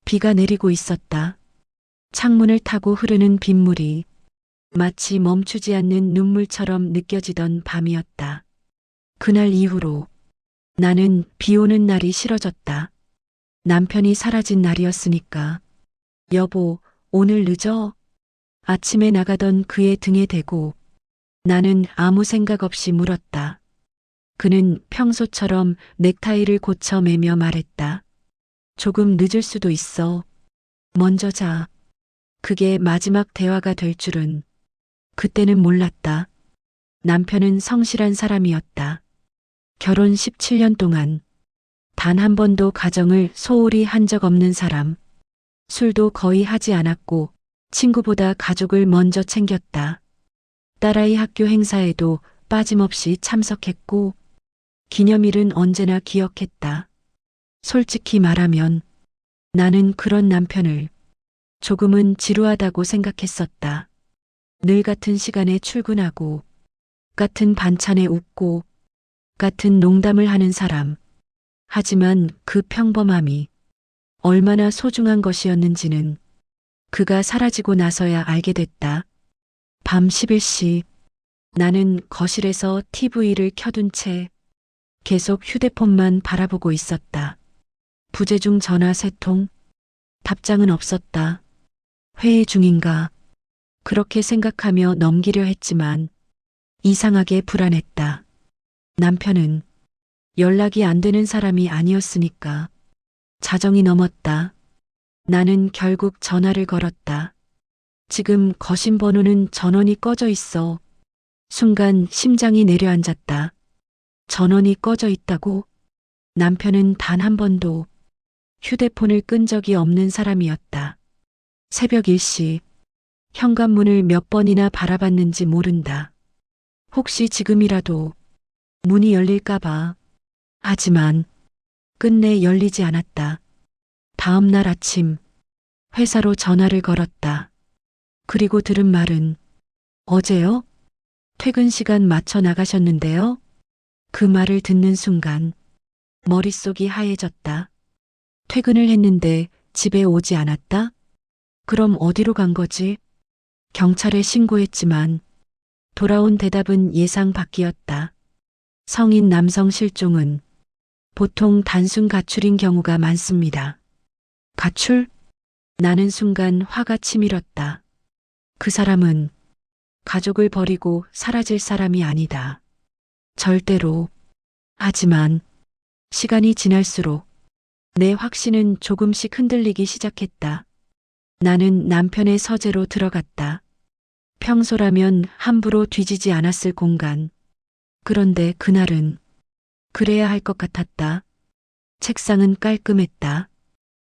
비가 내리고 있었다. 창문을 타고 흐르는 빗물이 마치 멈추지 않는 눈물처럼 느껴지던 밤이었다. 그날 이후로 나는 비 오는 날이 싫어졌다. 남편이 사라진 날이었으니까. 여보, 오늘 늦어? 아침에 나가던 그의 등에 대고 나는 아무 생각 없이 물었다. 그는 평소처럼 넥타이를 고쳐 매며 말했다. 조금 늦을 수도 있어. 먼저 자. 그게 마지막 대화가 될 줄은 그때는 몰랐다. 남편은 성실한 사람이었다. 결혼 17년 동안 단 한 번도 가정을 소홀히 한 적 없는 사람. 술도 거의 하지 않았고 친구보다 가족을 먼저 챙겼다. 딸아이 학교 행사에도 빠짐없이 참석했고 기념일은 언제나 기억했다. 솔직히 말하면 나는 그런 남편을 조금은 지루하다고 생각했었다. 늘 같은 시간에 출근하고 같은 반찬에 웃고 같은 농담을 하는 사람. 하지만 그 평범함이 얼마나 소중한 것이었는지는 그가 사라지고 나서야 알게 됐다. 밤 11시 나는 거실에서 TV를 켜둔 채 계속 휴대폰만 바라보고 있었다. 부재중 전화 3통, 답장은 없었다. 회의 중인가? 그렇게 생각하며 넘기려 했지만 이상하게 불안했다. 남편은 연락이 안 되는 사람이 아니었으니까 자정이 넘었다. 나는 결국 전화를 걸었다. 지금 거신 번호는 전원이 꺼져 있어. 순간 심장이 내려앉았다. 전원이 꺼져 있다고? 남편은 단 한 번도 휴대폰을 끈 적이 없는 사람이었다. 새벽 1시 현관문을 몇 번이나 바라봤는지 모른다. 혹시 지금이라도 문이 열릴까봐. 하지만 끝내 열리지 않았다. 다음 날 아침 회사로 전화를 걸었다. 그리고 들은 말은 어제요? 퇴근 시간 맞춰 나가셨는데요? 그 말을 듣는 순간 머릿속이 하얘졌다. 퇴근을 했는데 집에 오지 않았다? 그럼 어디로 간 거지? 경찰에 신고했지만 돌아온 대답은 예상 밖이었다. 성인 남성 실종은 보통 단순 가출인 경우가 많습니다. 가출? 나는 순간 화가 치밀었다. 그 사람은 가족을 버리고 사라질 사람이 아니다. 절대로. 하지만 시간이 지날수록 내 확신은 조금씩 흔들리기 시작했다. 나는 남편의 서재로 들어갔다. 평소라면 함부로 뒤지지 않았을 공간. 그런데 그날은 그래야 할 것 같았다. 책상은 깔끔했다.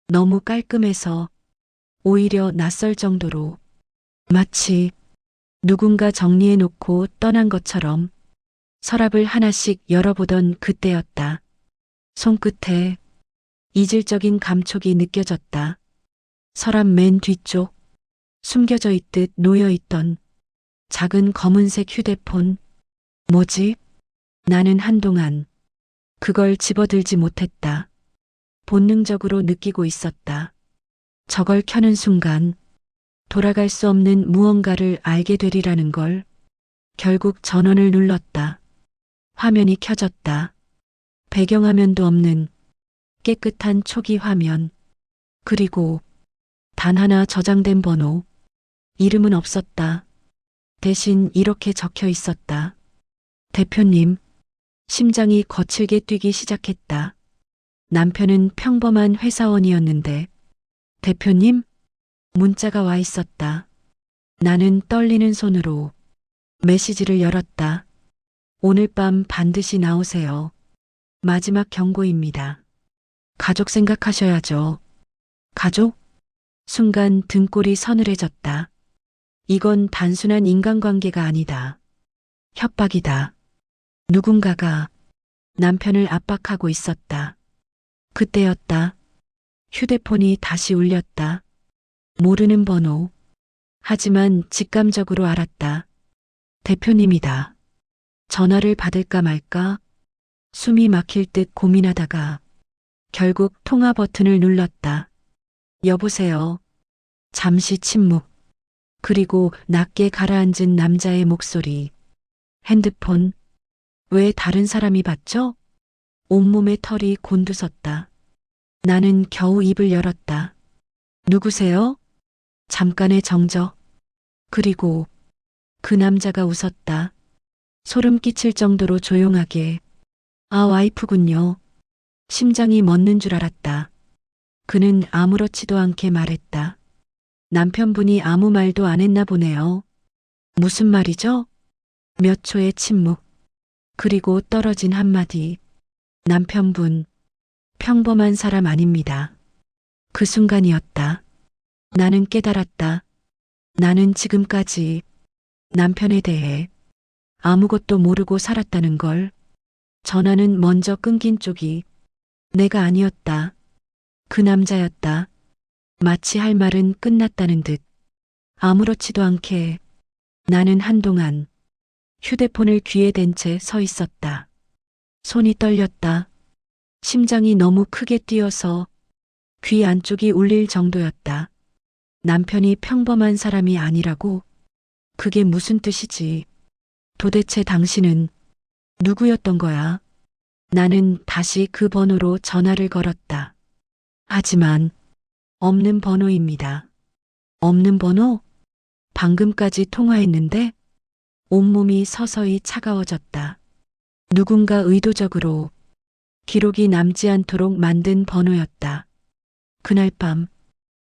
너무 깔끔해서 오히려 낯설 정도로 마치 누군가 정리해 놓고 떠난 것처럼 서랍을 하나씩 열어보던 그때였다. 손끝에 이질적인 감촉이 느껴졌다. 서랍 맨 뒤쪽 숨겨져 있듯 놓여있던 작은 검은색 휴대폰. 뭐지? 나는 한동안 그걸 집어들지 못했다. 본능적으로 느끼고 있었다. 저걸 켜는 순간 돌아갈 수 없는 무언가를 알게 되리라는 걸. 결국 전원을 눌렀다. 화면이 켜졌다. 배경화면도 없는 깨끗한 초기 화면. 그리고 단 하나 저장된 번호. 이름은 없었다. 대신 이렇게 적혀 있었다. 대표님. 심장이 거칠게 뛰기 시작했다. 남편은 평범한 회사원이었는데 대표님? 문자가 와 있었다. 나는 떨리는 손으로 메시지를 열었다. 오늘 밤 반드시 나오세요. 마지막 경고입니다. 가족 생각하셔야죠. 가족? 순간 등골이 서늘해졌다. 이건 단순한 인간관계가 아니다. 협박이다. 누군가가 남편을 압박하고 있었다. 그때였다. 휴대폰이 다시 울렸다. 모르는 번호. 하지만 직감적으로 알았다. 대표님이다. 전화를 받을까 말까? 숨이 막힐 듯 고민하다가 결국 통화 버튼을 눌렀다. 여보세요. 잠시 침묵. 그리고 낮게 가라앉은 남자의 목소리. 핸드폰. 왜 다른 사람이 받죠? 온몸에 털이 곤두섰다. 나는 겨우 입을 열었다. 누구세요? 잠깐의 정적. 그리고 그 남자가 웃었다. 소름 끼칠 정도로 조용하게. 아, 와이프군요. 심장이 멎는 줄 알았다. 그는 아무렇지도 않게 말했다. 남편분이 아무 말도 안 했나 보네요. 무슨 말이죠? 몇 초의 침묵. 그리고 떨어진 한마디. 남편분, 평범한 사람 아닙니다. 그 순간이었다. 나는 깨달았다. 나는 지금까지 남편에 대해 아무것도 모르고 살았다는 걸. 전화는 먼저 끊긴 쪽이 내가 아니었다. 그 남자였다. 마치 할 말은 끝났다는 듯 아무렇지도 않게 나는 한동안 휴대폰을 귀에 댄 채 서 있었다. 손이 떨렸다. 심장이 너무 크게 뛰어서 귀 안쪽이 울릴 정도였다. 남편이 평범한 사람이 아니라고? 그게 무슨 뜻이지? 도대체 당신은 누구였던 거야? 나는 다시 그 번호로 전화를 걸었다. 하지만 없는 번호입니다. 없는 번호? 방금까지 통화했는데 온몸이 서서히 차가워졌다. 누군가 의도적으로 기록이 남지 않도록 만든 번호였다. 그날 밤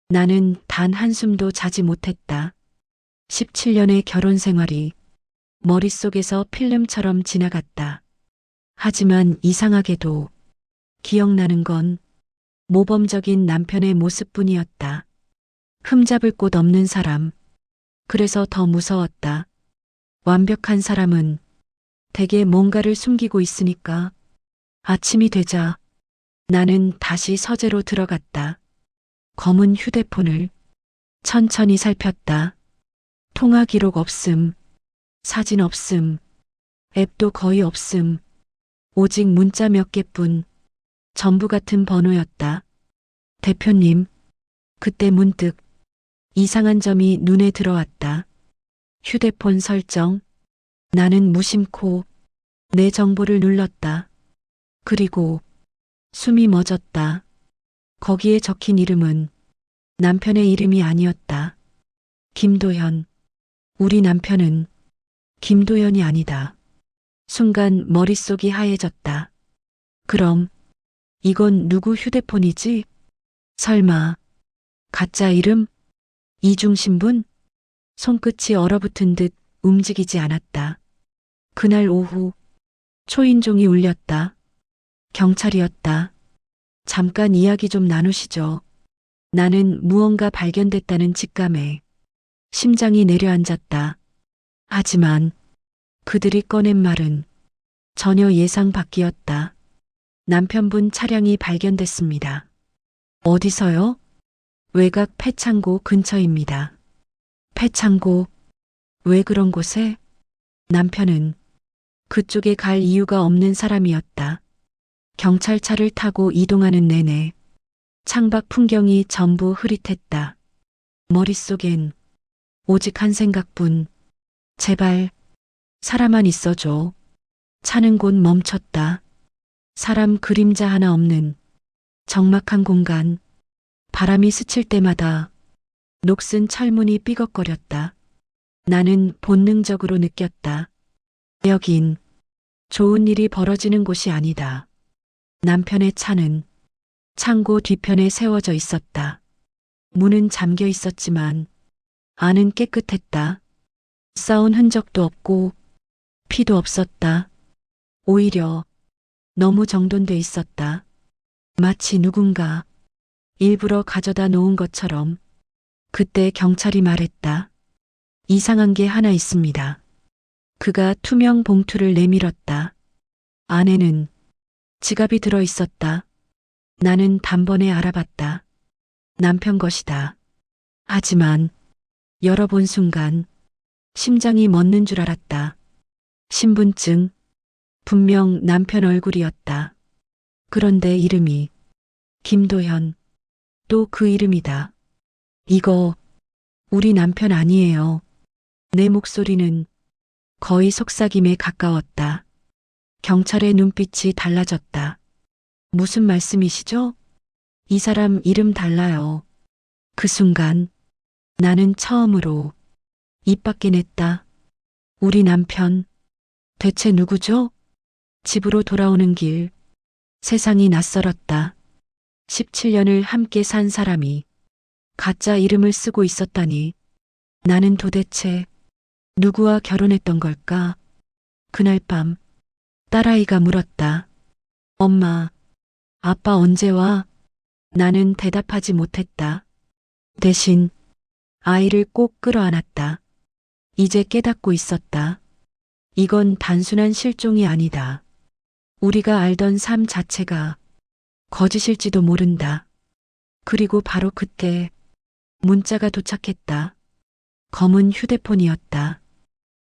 나는 단 한숨도 자지 못했다. 17년의 결혼 생활이 머릿속에서 필름처럼 지나갔다. 하지만 이상하게도 기억나는 건 모범적인 남편의 모습뿐이었다. 흠잡을 곳 없는 사람. 그래서 더 무서웠다. 완벽한 사람은 대개 뭔가를 숨기고 있으니까. 아침이 되자 나는 다시 서재로 들어갔다. 검은 휴대폰을 천천히 살폈다. 통화 기록 없음, 사진 없음, 앱도 거의 없음, 오직 문자 몇 개뿐. 전부 같은 번호였다. 대표님, 그때 문득 이상한 점이 눈에 들어왔다. 휴대폰 설정. 나는 무심코 내 정보를 눌렀다. 그리고 숨이 멎었다. 거기에 적힌 이름은 남편의 이름이 아니었다. 김도현. 우리 남편은 김도현이 아니다. 순간 머릿속이 하얘졌다. 그럼 이건 누구 휴대폰이지? 설마 가짜 이름? 이중신분? 손끝이 얼어붙은 듯 움직이지 않았다. 그날 오후 초인종이 울렸다. 경찰이었다. 잠깐 이야기 좀 나누시죠. 나는 무언가 발견됐다는 직감에 심장이 내려앉았다. 하지만 그들이 꺼낸 말은 전혀 예상 밖이었다. 남편분 차량이 발견됐습니다. 어디서요? 외곽 폐창고 근처입니다. 폐창고? 왜 그런 곳에? 남편은 그쪽에 갈 이유가 없는 사람이었다. 경찰차를 타고 이동하는 내내 창밖 풍경이 전부 흐릿했다. 머릿속엔 오직 한 생각뿐. 제발 사람만 있어줘. 차는 곧 멈췄다. 사람 그림자 하나 없는 적막한 공간. 바람이 스칠 때마다 녹슨 철문이 삐걱거렸다. 나는 본능적으로 느꼈다. 여긴 좋은 일이 벌어지는 곳이 아니다. 남편의 차는 창고 뒤편에 세워져 있었다. 문은 잠겨 있었지만 안은 깨끗했다. 싸운 흔적도 없고 피도 없었다. 오히려 너무 정돈돼 있었다. 마치 누군가 일부러 가져다 놓은 것처럼. 그때 경찰이 말했다. 이상한 게 하나 있습니다. 그가 투명 봉투를 내밀었다. 안에는 지갑이 들어 있었다. 나는 단번에 알아봤다. 남편 것이다. 하지만 열어본 순간 심장이 멎는 줄 알았다. 신분증. 분명 남편 얼굴이었다. 그런데 이름이 김도현. 또 그 이름이다. 이거 우리 남편 아니에요. 내 목소리는 거의 속삭임에 가까웠다. 경찰의 눈빛이 달라졌다. 무슨 말씀이시죠? 이 사람 이름 달라요. 그 순간 나는 처음으로 입 밖에 냈다. 우리 남편, 대체 누구죠? 집으로 돌아오는 길, 세상이 낯설었다. 17년을 함께 산 사람이 가짜 이름을 쓰고 있었다니. 나는 도대체 누구와 결혼했던 걸까? 그날 밤 딸아이가 물었다. 엄마, 아빠 언제 와? 나는 대답하지 못했다. 대신 아이를 꼭 끌어안았다. 이제 깨닫고 있었다. 이건 단순한 실종이 아니다. 우리가 알던 삶 자체가 거짓일지도 모른다. 그리고 바로 그때 문자가 도착했다. 검은 휴대폰이었다.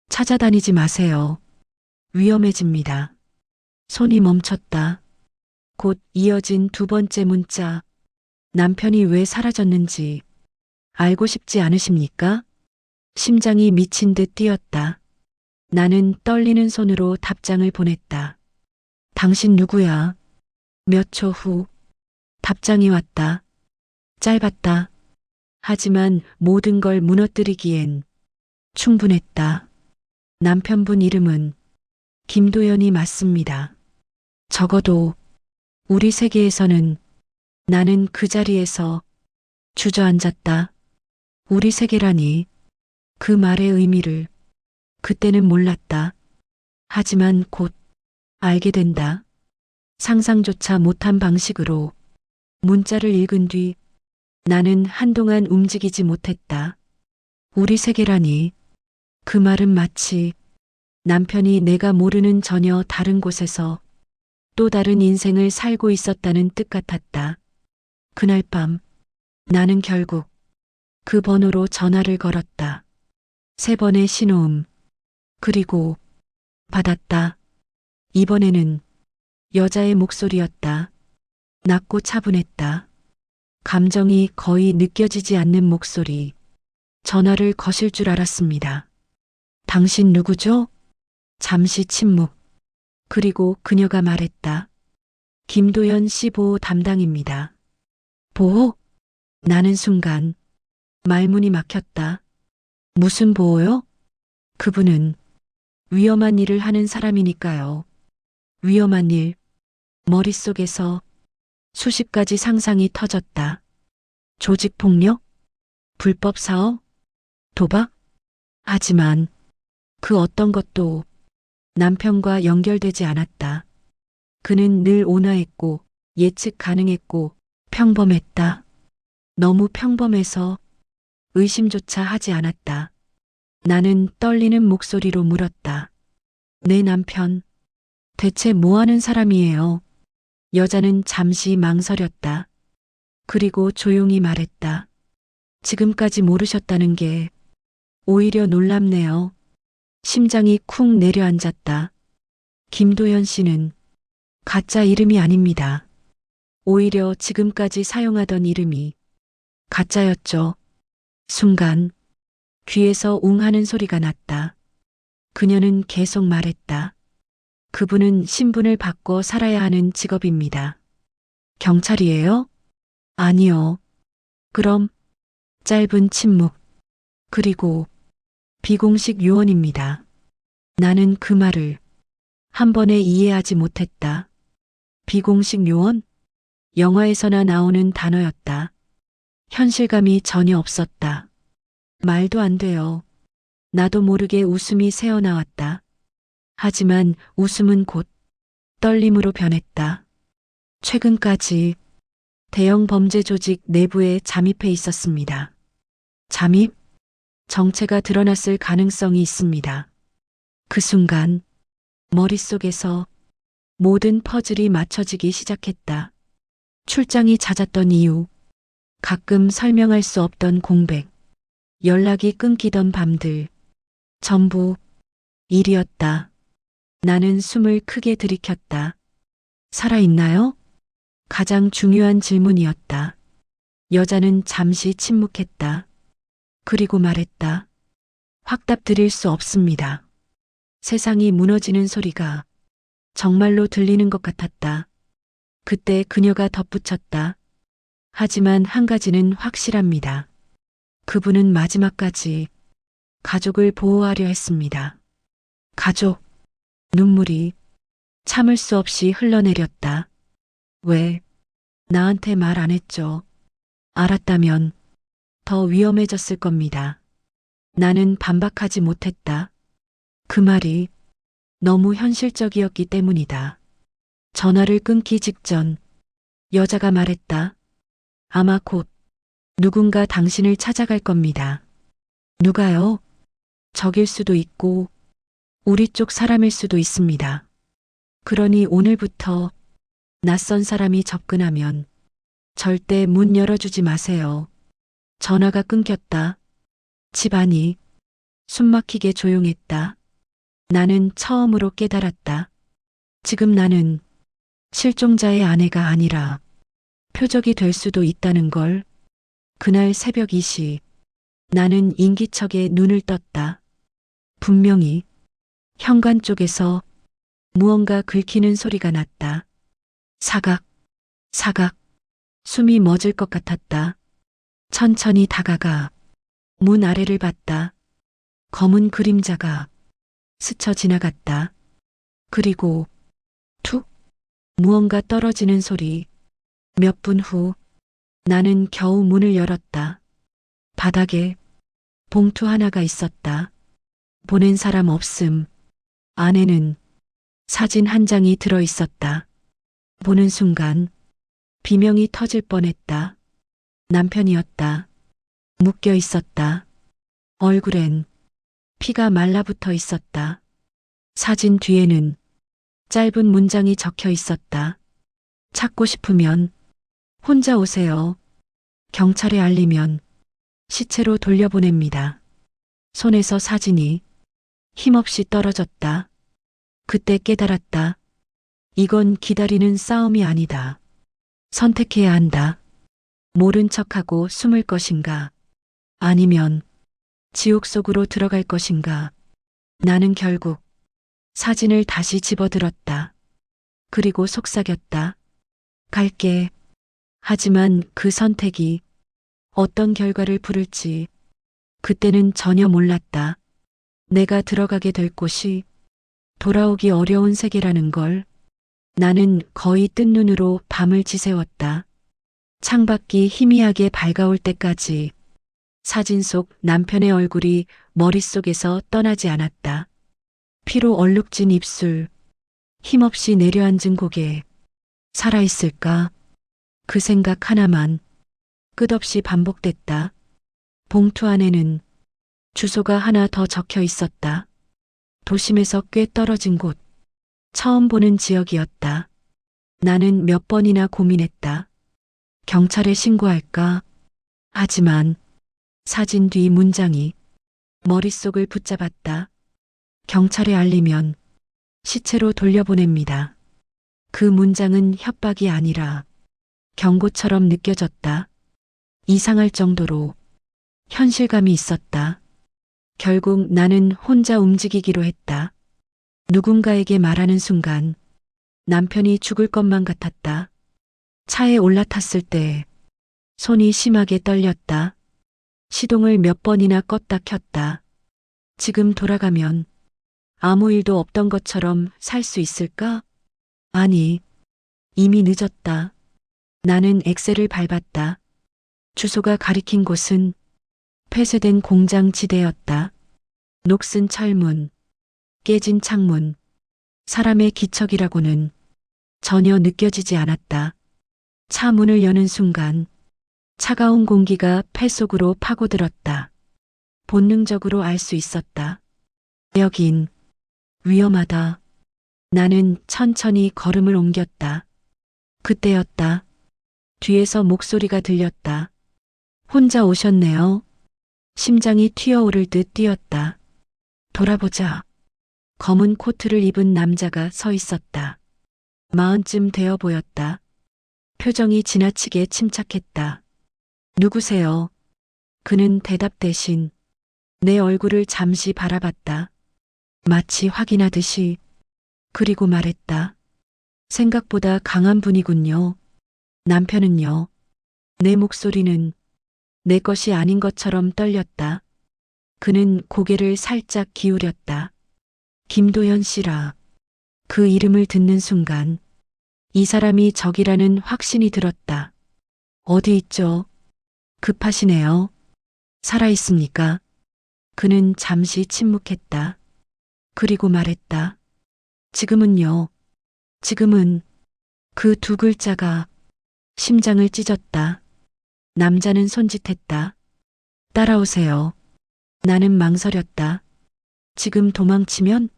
찾아다니지 마세요. 위험해집니다. 손이 멈췄다. 곧 이어진 두 번째 문자. 남편이 왜 사라졌는지 알고 싶지 않으십니까? 심장이 미친 듯 뛰었다. 나는 떨리는 손으로 답장을 보냈다. 당신 누구야? 몇 초 후 답장이 왔다. 짧았다. 하지만 모든 걸 무너뜨리기엔 충분했다. 남편분 이름은 김도연이 맞습니다. 적어도 우리 세계에서는. 나는 그 자리에서 주저앉았다. 우리 세계라니. 그 말의 의미를 그때는 몰랐다. 하지만 곧 알게 된다. 상상조차 못한 방식으로 문자를 읽은 뒤 나는 한동안 움직이지 못했다. 우리 세계라니. 그 말은 마치 남편이 내가 모르는 전혀 다른 곳에서 또 다른 인생을 살고 있었다는 뜻 같았다. 그날 밤 나는 결국 그 번호로 전화를 걸었다. 3번의 신호음. 그리고 받았다. 이번에는 여자의 목소리였다. 낮고 차분했다. 감정이 거의 느껴지지 않는 목소리. 전화를 거실 줄 알았습니다. 당신 누구죠? 잠시 침묵. 그리고 그녀가 말했다. 김도연 씨 보호 담당입니다. 보호? 나는 순간 말문이 막혔다. 무슨 보호요? 그분은 위험한 일을 하는 사람이니까요. 위험한 일. 머릿속에서 수십 가지 상상이 터졌다. 조직폭력? 불법 사업? 도박? 하지만 그 어떤 것도 남편과 연결되지 않았다. 그는 늘 온화했고 예측 가능했고 평범했다. 너무 평범해서 의심조차 하지 않았다. 나는 떨리는 목소리로 물었다. 내 남편, 대체 뭐 하는 사람이에요? 여자는 잠시 망설였다. 그리고 조용히 말했다. 지금까지 모르셨다는 게 오히려 놀랍네요. 심장이 쿵 내려앉았다. 김도연 씨는 가짜 이름이 아닙니다. 오히려 지금까지 사용하던 이름이 가짜였죠. 순간 귀에서 웅 하는 소리가 났다. 그녀는 계속 말했다. 그분은 신분을 바꿔 살아야 하는 직업입니다. 경찰이에요? 아니요. 그럼 짧은 침묵. 그리고 비공식 요원입니다. 나는 그 말을 한 번에 이해하지 못했다. 비공식 요원? 영화에서나 나오는 단어였다. 현실감이 전혀 없었다. 말도 안 돼요. 나도 모르게 웃음이 새어나왔다. 하지만 웃음은 곧 떨림으로 변했다. 최근까지 대형 범죄 조직 내부에 잠입해 있었습니다. 잠입? 정체가 드러났을 가능성이 있습니다. 그 순간 머릿속에서 모든 퍼즐이 맞춰지기 시작했다. 출장이 잦았던 이유, 가끔 설명할 수 없던 공백, 연락이 끊기던 밤들, 전부 일이었다. 나는 숨을 크게 들이켰다. 살아있나요? 가장 중요한 질문이었다. 여자는 잠시 침묵했다. 그리고 말했다. 확답 드릴 수 없습니다. 세상이 무너지는 소리가 정말로 들리는 것 같았다. 그때 그녀가 덧붙였다. 하지만 한 가지는 확실합니다. 그분은 마지막까지 가족을 보호하려 했습니다. 가족. 눈물이 참을 수 없이 흘러내렸다. 왜 나한테 말 안 했죠? 알았다면 더 위험해졌을 겁니다. 나는 반박하지 못했다. 그 말이 너무 현실적이었기 때문이다. 전화를 끊기 직전 여자가 말했다. 아마 곧 누군가 당신을 찾아갈 겁니다. 누가요? 적일 수도 있고 우리 쪽 사람일 수도 있습니다. 그러니 오늘부터 낯선 사람이 접근하면 절대 문 열어주지 마세요. 전화가 끊겼다. 집안이 숨막히게 조용했다. 나는 처음으로 깨달았다. 지금 나는 실종자의 아내가 아니라 표적이 될 수도 있다는 걸. 그날 새벽 2시 나는 인기척에 눈을 떴다. 분명히 현관 쪽에서 무언가 긁히는 소리가 났다. 사각, 사각. 숨이 멎을 것 같았다. 천천히 다가가 문 아래를 봤다. 검은 그림자가 스쳐 지나갔다. 그리고 툭 무언가 떨어지는 소리. 몇 분 후 나는 겨우 문을 열었다. 바닥에 봉투 하나가 있었다. 보낸 사람 없음. 안에는 사진 한 장이 들어 있었다. 보는 순간 비명이 터질 뻔했다. 남편이었다. 묶여 있었다. 얼굴엔 피가 말라붙어 있었다. 사진 뒤에는 짧은 문장이 적혀 있었다. 찾고 싶으면 혼자 오세요. 경찰에 알리면 시체로 돌려보냅니다. 손에서 사진이 힘없이 떨어졌다. 그때 깨달았다. 이건 기다리는 싸움이 아니다. 선택해야 한다. 모른 척하고 숨을 것인가? 아니면 지옥 속으로 들어갈 것인가? 나는 결국 사진을 다시 집어들었다. 그리고 속삭였다. 갈게. 하지만 그 선택이 어떤 결과를 부를지 그때는 전혀 몰랐다. 내가 들어가게 될 곳이 돌아오기 어려운 세계라는 걸. 나는 거의 뜬 눈으로 밤을 지새웠다. 창밖이 희미하게 밝아올 때까지 사진 속 남편의 얼굴이 머릿속에서 떠나지 않았다. 피로 얼룩진 입술, 힘없이 내려앉은 고개, 살아있을까? 그 생각 하나만 끝없이 반복됐다. 봉투 안에는 주소가 하나 더 적혀 있었다. 도심에서 꽤 떨어진 곳, 처음 보는 지역이었다. 나는 몇 번이나 고민했다. 경찰에 신고할까? 하지만 사진 뒤 문장이 머릿속을 붙잡았다. 경찰에 알리면 시체로 돌려보냅니다. 그 문장은 협박이 아니라 경고처럼 느껴졌다. 이상할 정도로 현실감이 있었다. 결국 나는 혼자 움직이기로 했다. 누군가에게 말하는 순간 남편이 죽을 것만 같았다. 차에 올라탔을 때 손이 심하게 떨렸다. 시동을 몇 번이나 껐다 켰다. 지금 돌아가면 아무 일도 없던 것처럼 살 수 있을까? 아니, 이미 늦었다. 나는 엑셀을 밟았다. 주소가 가리킨 곳은 폐쇄된 공장 지대였다. 녹슨 철문, 깨진 창문, 사람의 기척이라고는 전혀 느껴지지 않았다. 차 문을 여는 순간 차가운 공기가 폐 속으로 파고들었다. 본능적으로 알 수 있었다. 여긴 위험하다. 나는 천천히 걸음을 옮겼다. 그때였다. 뒤에서 목소리가 들렸다. 혼자 오셨네요. 심장이 튀어오를 듯 뛰었다. 돌아보자. 검은 코트를 입은 남자가 서 있었다. 마흔쯤 되어 보였다. 표정이 지나치게 침착했다. 누구세요? 그는 대답 대신 내 얼굴을 잠시 바라봤다. 마치 확인하듯이. 그리고 말했다. 생각보다 강한 분이군요. 남편은요. 내 목소리는 내 것이 아닌 것처럼 떨렸다. 그는 고개를 살짝 기울였다. 김도연 씨라. 그 이름을 듣는 순간 이 사람이 적이라는 확신이 들었다. 어디 있죠? 급하시네요. 살아있습니까? 그는 잠시 침묵했다. 그리고 말했다. 지금은요. 지금은 그 두 글자가 심장을 찢었다. 남자는 손짓했다. 따라오세요. 나는 망설였다. 지금 도망치면?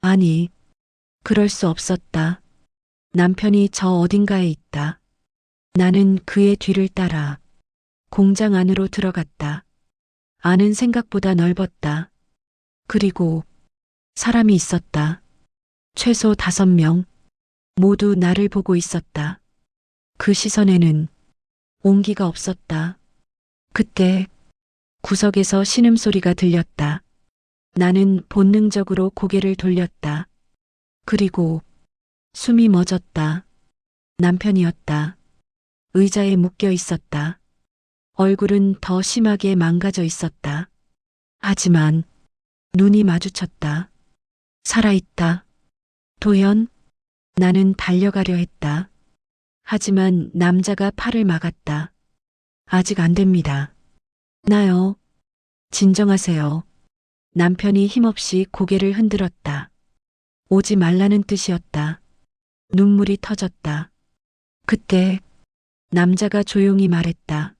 아니, 그럴 수 없었다. 남편이 저 어딘가에 있다. 나는 그의 뒤를 따라 공장 안으로 들어갔다. 안은 생각보다 넓었다. 그리고 사람이 있었다. 최소 5명. 모두 나를 보고 있었다. 그 시선에는 온기가 없었다. 그때 구석에서 신음소리가 들렸다. 나는 본능적으로 고개를 돌렸다. 그리고 숨이 멎었다. 남편이었다. 의자에 묶여 있었다. 얼굴은 더 심하게 망가져 있었다. 하지만 눈이 마주쳤다. 살아있다. 도연? 나는 달려가려 했다. 하지만 남자가 팔을 막았다. 아직 안 됩니다. 나요. 진정하세요. 남편이 힘없이 고개를 흔들었다. 오지 말라는 뜻이었다. 눈물이 터졌다. 그때 남자가 조용히 말했다.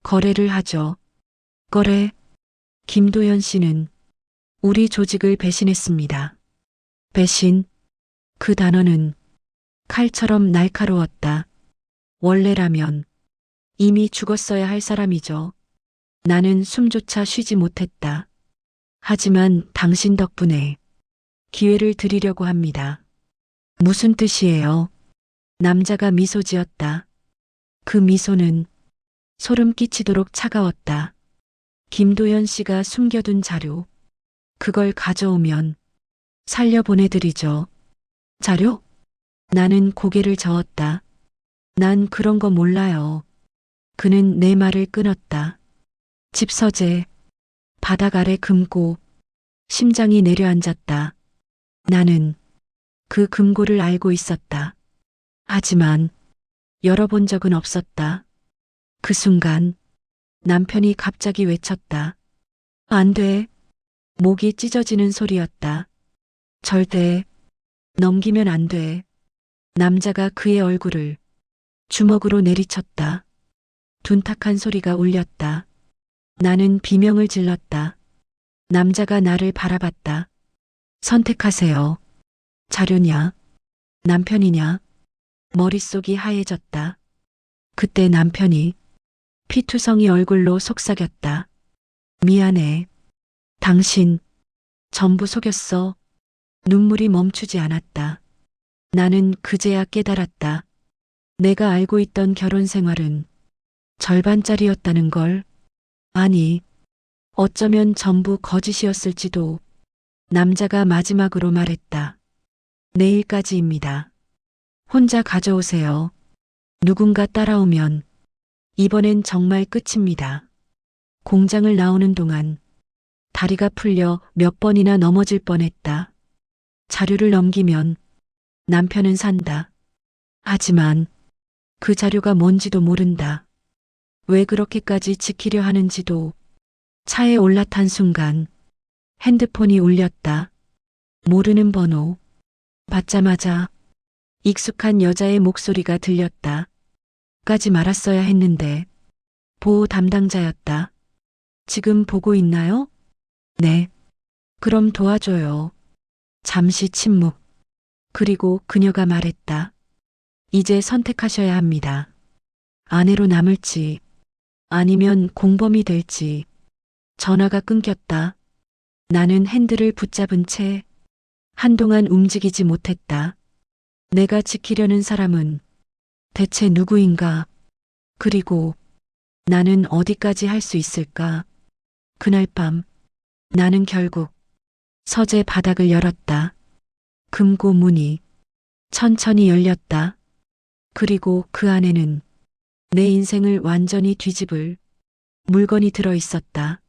거래를 하죠. 거래. 김도연 씨는 우리 조직을 배신했습니다. 배신. 그 단어는 칼처럼 날카로웠다. 원래라면 이미 죽었어야 할 사람이죠. 나는 숨조차 쉬지 못했다. 하지만 당신 덕분에 기회를 드리려고 합니다. 무슨 뜻이에요? 남자가 미소 지었다. 그 미소는 소름 끼치도록 차가웠다. 김도연 씨가 숨겨둔 자료. 그걸 가져오면 살려보내드리죠. 자료? 나는 고개를 저었다. 난 그런 거 몰라요. 그는 내 말을 끊었다. 집서재, 바닥 아래 금고, 심장이 내려앉았다. 나는 그 금고를 알고 있었다. 하지만 열어본 적은 없었다. 그 순간 남편이 갑자기 외쳤다. 안 돼. 목이 찢어지는 소리였다. 절대 넘기면 안 돼. 남자가 그의 얼굴을 주먹으로 내리쳤다. 둔탁한 소리가 울렸다. 나는 비명을 질렀다. 남자가 나를 바라봤다. 선택하세요. 자료냐? 남편이냐? 머릿속이 하얘졌다. 그때 남편이 피투성이 얼굴로 속삭였다. 미안해. 당신 전부 속였어. 눈물이 멈추지 않았다. 나는 그제야 깨달았다. 내가 알고 있던 결혼 생활은 절반짜리였다는 걸. 아니, 어쩌면 전부 거짓이었을지도. 남자가 마지막으로 말했다. 내일까지입니다. 혼자 가져오세요. 누군가 따라오면 이번엔 정말 끝입니다. 공장을 나오는 동안 다리가 풀려 몇 번이나 넘어질 뻔했다. 자료를 넘기면 남편은 산다. 하지만 그 자료가 뭔지도 모른다. 왜 그렇게까지 지키려 하는지도. 차에 올라탄 순간 핸드폰이 울렸다. 모르는 번호. 받자마자 익숙한 여자의 목소리가 들렸다. 까지 말았어야 했는데. 보호 담당자였다. 지금 보고 있나요? 네. 그럼 도와줘요. 잠시 침묵. 그리고 그녀가 말했다. 이제 선택하셔야 합니다. 아내로 남을지 아니면 공범이 될지. 전화가 끊겼다. 나는 핸들을 붙잡은 채 한동안 움직이지 못했다. 내가 지키려는 사람은 대체 누구인가? 그리고 나는 어디까지 할 수 있을까? 그날 밤 나는 결국 서재 바닥을 열었다. 금고 문이 천천히 열렸다. 그리고 그 안에는 내 인생을 완전히 뒤집을 물건이 들어 있었다.